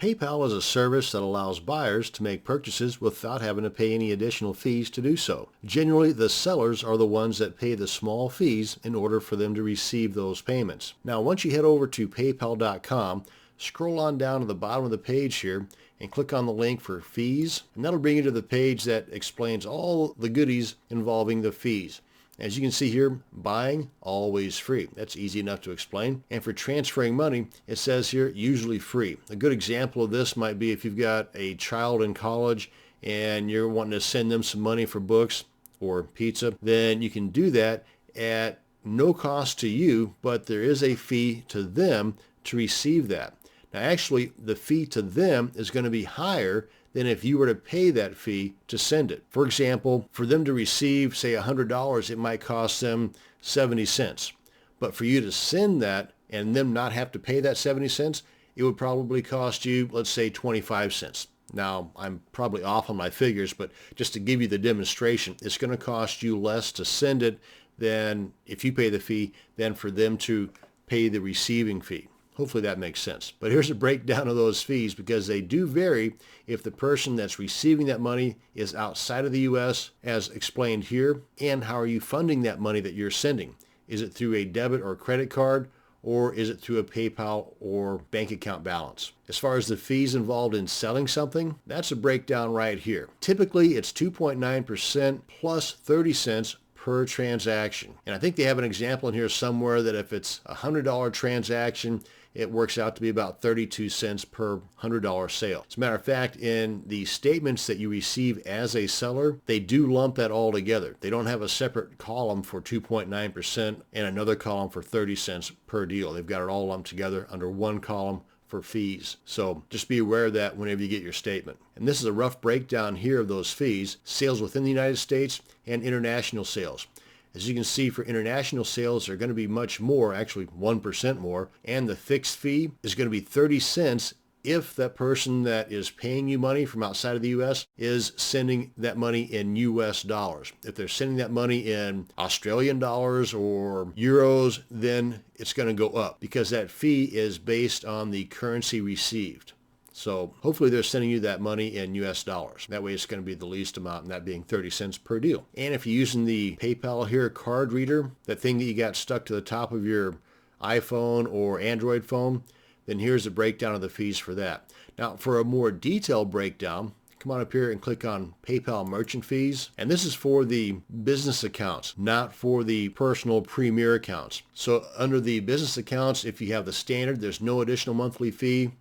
PayPal is a service that allows buyers to make purchases without having to pay any additional fees to do so. Generally, the sellers are the ones that pay the small fees in order for them to receive those payments. Now, once you head over to PayPal.com, scroll on down to the bottom of the page here and click on the link for fees, and that'll bring you to the page that explains all the goodies involving the fees. As you can see here, buying, always free. That's easy enough to explain. And for transferring money, it says here, usually free. A good example of this might be if you've got a child in college and you're wanting to send them some money for books or pizza, then you can do that at no cost to you, but there is a fee to them to receive that. Now actually, the fee to them is going to be higher than if you were to pay that fee to send it. For example, for them to receive, say, $100, it might cost them 70 cents. But for you to send that and them not have to pay that 70 cents, it would probably cost you, let's say, 25 cents. Now, I'm probably off on my figures, but just to give you the demonstration, it's going to cost you less to send it than if you pay the fee than for them to pay the receiving fee. Hopefully that makes sense. But here's a breakdown of those fees because they do vary if the person that's receiving that money is outside of the U.S., as explained here, and how are you funding that money that you're sending. Is it through a debit or credit card, or is it through a PayPal or bank account balance? As far as the fees involved in selling something, that's a breakdown right here. Typically, it's 2.9% plus 30 cents per transaction. And I think they have an example in here somewhere that if it's a $100 transaction, it works out to be about 32 cents per $100 sale. As a matter of fact, in the statements that you receive as a seller, they do lump that all together. They don't have a separate column for 2.9% and another column for 30 cents per deal. They've got it all lumped together under one column for fees. So just be aware of that whenever you get your statement. And this is a rough breakdown here of those fees, sales within the United States and international sales. As you can see, for international sales, they're going to be much more, actually 1% more, and the fixed fee is going to be 30 cents if that person that is paying you money from outside of the U.S. is sending that money in U.S. dollars. If they're sending that money in Australian dollars or euros, then it's going to go up because that fee is based on the currency received. So hopefully they're sending you that money in US dollars. That way it's going to be the least amount, and that being 30 cents per deal. And if you're using the PayPal here card reader, that thing that you got stuck to the top of your iPhone or Android phone, then here's a breakdown of the fees for that. Now for a more detailed breakdown, come on up here and click on PayPal merchant fees. And this is for the business accounts, not for the personal premier accounts. So under the business accounts, if you have the standard, there's no additional monthly fee.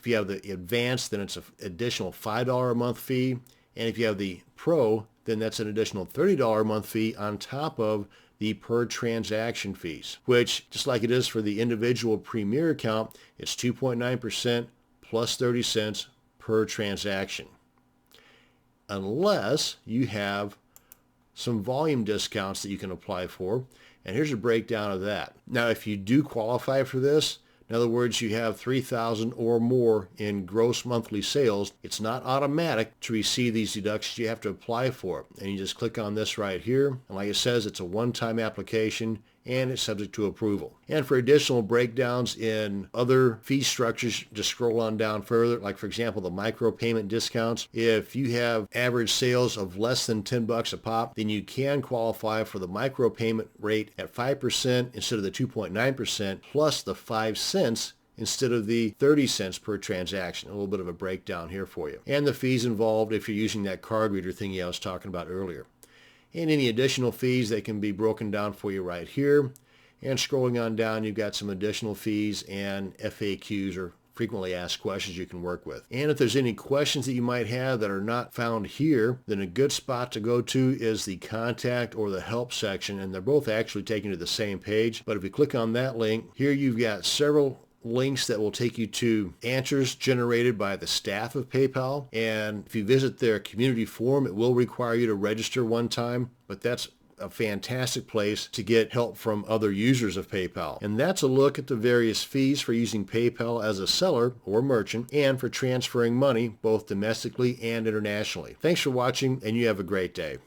If you have the advanced, then it's an additional $5 a month fee. And if you have the pro, then that's an additional $30 a month fee on top of the per transaction fees, which just like it is for the individual premier account, it's 2.9% plus 30 cents per transaction. Unless you have some volume discounts that you can apply for. And here's a breakdown of that. Now, if you do qualify for this, in other words, you have $3,000 or more in gross monthly sales, it's not automatic to receive these deductions. You have to apply for it. And you just click on this right here. And like it says, it's a one-time application and it's subject to approval. And for additional breakdowns in other fee structures, just scroll on down further. Like for example, the micropayment discounts. If you have average sales of less than $10 a pop, then you can qualify for the micropayment rate at 5% instead of the 2.9% plus the 5 cents instead of the 30 cents per transaction. A little bit of a breakdown here for you. And the fees involved if you're using that card reader thingy I was talking about earlier. And any additional fees, they can be broken down for you right here. And scrolling on down, you've got some additional fees and FAQs, or frequently asked questions, you can work with. And if there's any questions that you might have that are not found here, then a good spot to go to is the contact or the help section. And they're both actually taken to the same page. But if you click on that link, here you've got several links that will take you to answers generated by the staff of PayPal. And if you visit their community forum, it will require you to register one time, but that's a fantastic place to get help from other users of PayPal. And that's a look at the various fees for using PayPal as a seller or merchant and for transferring money both domestically and internationally. Thanks for watching, and you have a great day.